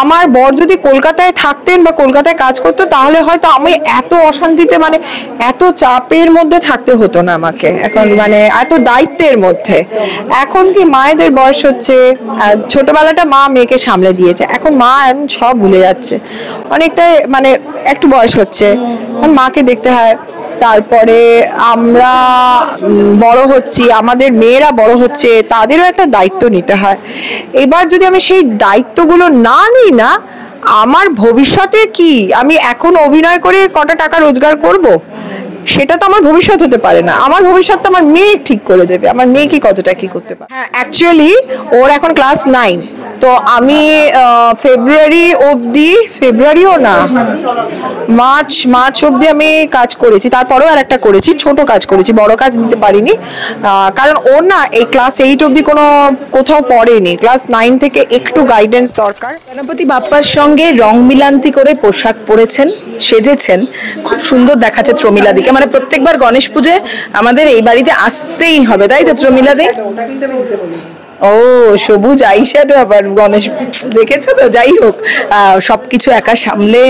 আমার বর যদি কলকাতায় থাকতেন বা কলকাতায় কাজ করতো তাহলে হয়তো আমি এত অশান্তিতে মানে এত চাপের মধ্যে থাকতে হতো না আমাকে, এখন মানে এত দায়িত্বের মধ্যে। এখন কি মায়েদের বয়স হচ্ছে, ছোটবেলাটা মা মেয়েকে সামলে দিয়েছে, এখন মা এখন সব ভুলে যাচ্ছে, অনেকটা মানে একটু বয়স হচ্ছে, মাকে দেখতে হয়। তারপরে আমরা বড় হচ্ছি, আমাদের মেয়েরা বড় হচ্ছে, তাদেরও একটা দায়িত্ব নিতে হয়। এবার যদি আমি সেই দায়িত্বগুলো না নিই না, আমার ভবিষ্যতে কি, আমি এখন অভিনয় করে কটা টাকা রোজগার করব, সেটা তো আমার ভবিষ্যৎ হতে পারে না। আমার ভবিষ্যৎ তো আমার মেয়ে ঠিক করে দেবে, আমার মেয়ে কি কতটা কি করতে পারে। হ্যাঁ, অ্যাকচুয়ালি ওর এখন ক্লাস 9, তো আমি ফেব্রুয়ারিও না, মার্চ অব্দি আমি কাজ করেছি, তারপরেও আর একটা করেছি, ছোট কাজ করেছি, বড় কাজ নিতে পারিনি, কারণ ওর না এই ক্লাস 8 অব্দি কোথাও পড়েনি, ক্লাস 9 থেকে একটু গাইডেন্স দরকার। গণপতি বাপ্পার সঙ্গে রং মিলান্তি করে পোশাক পরেছেন, সেজেছেন, খুব সুন্দর দেখাচ্ছে ত্রমিলাদিকে। মানে প্রত্যেকবার গণেশ পুজো আমাদের এই বাড়িতে আসতেই হবে, তাই তো ত্রমিলাদি? ও সবুজ আইশ্যাডো আবার গণেশ, দেখেছো তো? যাই হোক, সবকিছু একা সামলে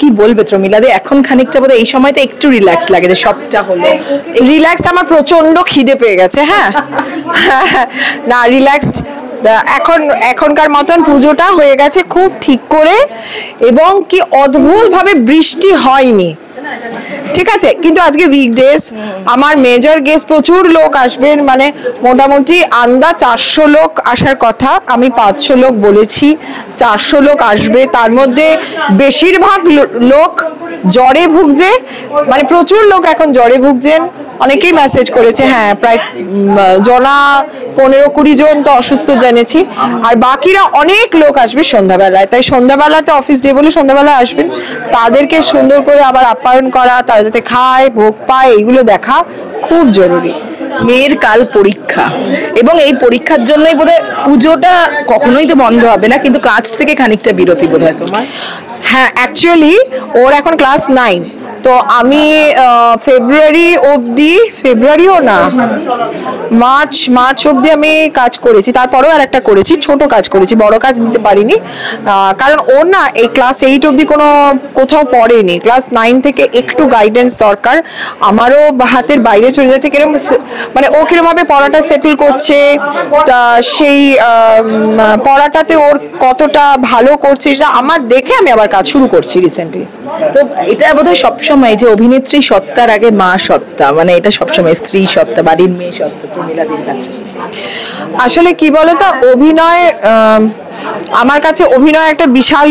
কি বলবে ত্রমিলাদি? এখন খানিকটা বোধহয় এই সময়টা একটু রিল্যাক্স লাগে যে সবটা হলো। রিল্যাক্সড, আমার প্রচন্ড খিদে পেয়ে গেছে। হ্যাঁ না, রিল্যাক্সড এখনকার মতন পুজোটা হয়ে গেছে খুব ঠিক করে, এবং কি অদ্ভুত ভাবে বৃষ্টি হয়নি, ঠিক আছে। কিন্তু আজকে উইকডেজ, আমার মেজর গেস্ট প্রচুর লোক আসবেন, মানে মোটামুটি আন্দাজ 400 লোক আসার কথা, আমি 500 লোক বলেছি, 400 লোক আসবে। তার মধ্যে বেশিরভাগ লোক জ্বরে ভুগছে, মানে প্রচুর লোক এখন জ্বরে ভুগছেন, অনেকেই মেসেজ করেছে। হ্যাঁ, প্রায় 15-20 জন তো অসুস্থ জেনেছি, আর বাকিরা অনেক লোক আসবে সন্ধ্যাবেলায়, তাই সন্ধ্যাবেলাতে অফিস ডে বলে সন্ধ্যাবেলায় আসবেন, তাদেরকে সুন্দর করে আবার আপ্যায়ন করা, তারা যাতে খায় ভোগ পায়, এইগুলো দেখা খুব জরুরি। মেয়ের কাল পরীক্ষা, এবং এই পরীক্ষার জন্যই বোধহয় পুজোটা কখনোই তো বন্ধ হবে না, কিন্তু কাজ থেকে খানিকটা বিরতি বোধহয় তোমার। হ্যাঁ, অ্যাকচুয়ালি ওর এখন ক্লাস 9, তো আমি ফেব্রুয়ারিও না, মার্চ অব্দি আমি কাজ করেছি, তারপরেও আর একটা করেছি, ছোট কাজ করেছি, বড় কাজ নিতে পারিনি, কারণ ওর না এই ক্লাস 8 অব্দি কোথাও পড়েনি, ক্লাস 9 থেকে একটু গাইডেন্স দরকার। আমারও হাতের বাইরে চলে যাচ্ছে, কিরকম মানে ও কিরকম ভাবে পড়াটা সেটেল করছে, তা সেই পড়াটাতে ওর কতটা ভালো করছে সেটা আমার দেখে আমি আবার কাজ শুরু করছি রিসেন্টলি। তো এটা বোধহয় সবসময় যে অভিনেত্রী সত্তার আগে মা সত্তা, মানে এটা সবসময় স্ত্রী সত্তা, বাড়ির মেয়ে সত্তা ত্রমিলাদির কাছে। আসলে কি বলতো, অভিনয় আমার কাছে অভিনয় একটা বিশাল,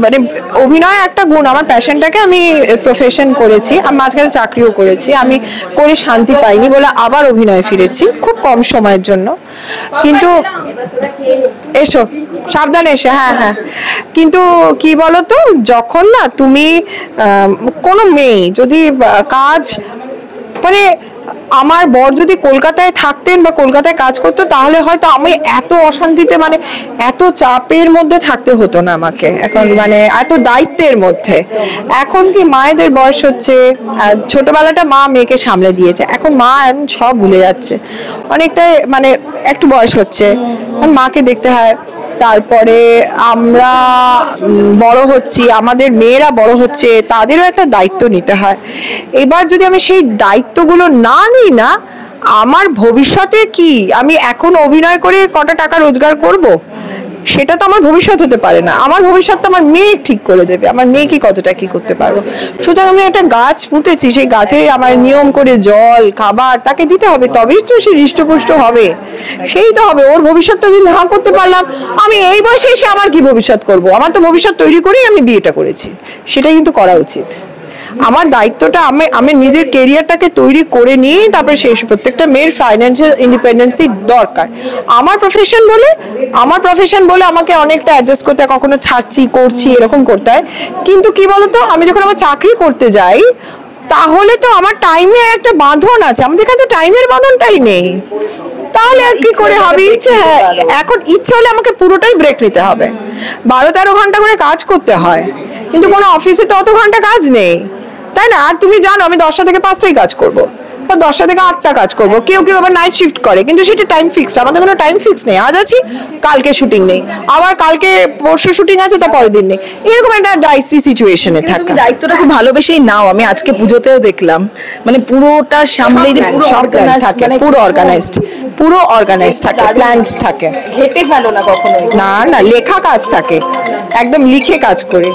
মানে অভিনয় একটা গুণ, আমার প্যাশনটাকে আমি প্রফেশন করেছি, আমি মাঝখানে চাকরিও করেছি, আমি করে শান্তি পাইনি বলে আবার অভিনয়ে ফিরেছি খুব কম সময়ের জন্য। কিন্তু এসো সাবধানে এসে, হ্যাঁ, কিন্তু কি বলতো, যখন না তুমি কোনো মেয়ে যদি কাজ, মানে আমার বর যদি কলকাতায় থাকতেন বা কলকাতায় কাজ করতো তাহলে হয়তো আমি এত অশান্তিতে মানে এত চাপের মধ্যে থাকতে হতো না আমাকে, এখন মানে এত দায়িত্বের মধ্যে। এখন কি মায়েদের বয়স হচ্ছে, ছোটবেলাটা মা মেয়েকে সামলে দিয়েছে, এখন মা এখন সব ভুলে যাচ্ছে, অনেকটা মানে একটু বয়স হচ্ছে, মাকে দেখতে হয়। তারপরে আমরা বড় হচ্ছি, আমাদের মেয়েরা বড় হচ্ছে, তাদেরও একটা দায়িত্ব নিতে হয়। এবার যদি আমি সেই দায়িত্বগুলো না নিই না, আমার ভবিষ্যতে কি, আমি এখন অভিনয় করে কটা টাকা রোজগার করব, সেটা তো আমার ভবিষ্যৎ হতে পারে না। আমার ভবিষ্যৎ তো আমার মেয়ে ঠিক করে দেবে, আমার মেয়ে কি কতটা কি করতে পারবো। সুতরাং আমি একটা গাছ পুঁতেছি, সেই গাছে আমার নিয়ম করে জল খাবার তাকে দিতে হবে, তবেই তো সে হৃষ্টপুষ্ট হবে, সেই তো হবে। ওর ভবিষ্যৎ যদি না করতে পারলাম, আমি এই বয়সে এসে আমার কি ভবিষ্যৎ করব। আমার তো ভবিষ্যৎ তৈরি করেই আমি বিয়েটা করেছি, সেটাই কিন্তু করা উচিত। আমার দায়িত্বটা আমি নিজের কেরিয়ারটাকে তৈরি করে নিয়ে তারপরে শেষ। প্রত্যেকটা মেয়ের ফাইন্যান্সিয়াল ইন্ডিপেন্ডেন্সি দরকার। আমার প্রফেশন বলে আমাকে অনেকটা অ্যাডজাস্ট করতে হয়, কখনো ছাড়ছি করছি এরকম করতে হয়। কিন্তু কি বলতো, আমি যখন আমার চাকরি করতে যাই তাহলে তো আমার টাইমে একটা বাঁধন আছে, আমাদের এখানে তো টাইমের বাঁধনটাই নেই, তাহলে আর কি করে হবে। এখন ইচ্ছে হলে আমাকে পুরোটাই ব্রেক নিতে হবে, 12-13 ঘন্টা করে কাজ করতে হয়, কিন্তু কোনো অফিসে তো অত ঘন্টা কাজ নেই, তাই না? আর তুমি জানো আমি 10টা থেকে 5টাই কাজ করব, বা 10টা থেকে 8টা কাজ করব, কেউ কেউ আবার নাইট শিফট করে, কিন্তু সেটা টাইম ফিক্সড। আমাদের কোনো টাইম ফিক্স নেই, আজ আছি কালকে শুটিং নেই, আবার কালকে পরশু শুটিং আছে তা পরের দিন নেই, এরকম একটা ডাইসি সিচুয়েশনে থাকা। দায়িত্বটা খুব ভালোবেসেই নাও, আমি আজকে পুজোতেও দেখলাম মানে পুরোটা সামলে সব প্ল্যান থাকে, পুরো অর্গানাইজড থাকে, প্ল্যান থাকে, হেঁটে ফেলো না কখনো। না না লেখা কাজ থাকে, একদম লিখে কাজ করে।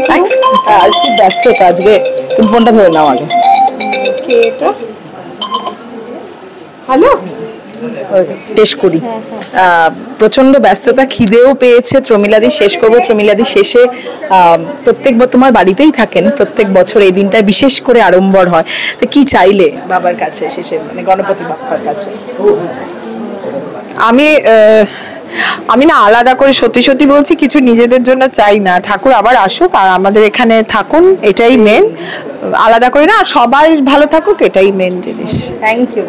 Thank you. খুব ব্যস্ত কাজ রে, তুমি ফোনটা ধরে নাও আগে। হ্যালো, শেষ করি। প্রচন্ড ব্যস্ততা, খিদেও পেয়েছে, ত্রমিলাদি শেষ করবো। ত্রমিলাদি শেষে প্রত্যেকবার তোমার বাড়িতেই থাকেন, প্রত্যেক বছর এই দিনটা বিশেষ করে আড়ম্বর হয়, তো কি চাইলে বাবার কাছে শেষে, মানে গণপতি বাপ্পার কাছে? আমি না আলাদা করে সত্যি সত্যি বলছি, কিছু নিজেদের জন্য চাই না। ঠাকুর আবার আসুক আর আমাদের এখানে থাকুন, এটাই মেন। আলাদা করে না, আর সবাই ভালো থাকুক, এটাই মেন জিনিস। Thank you.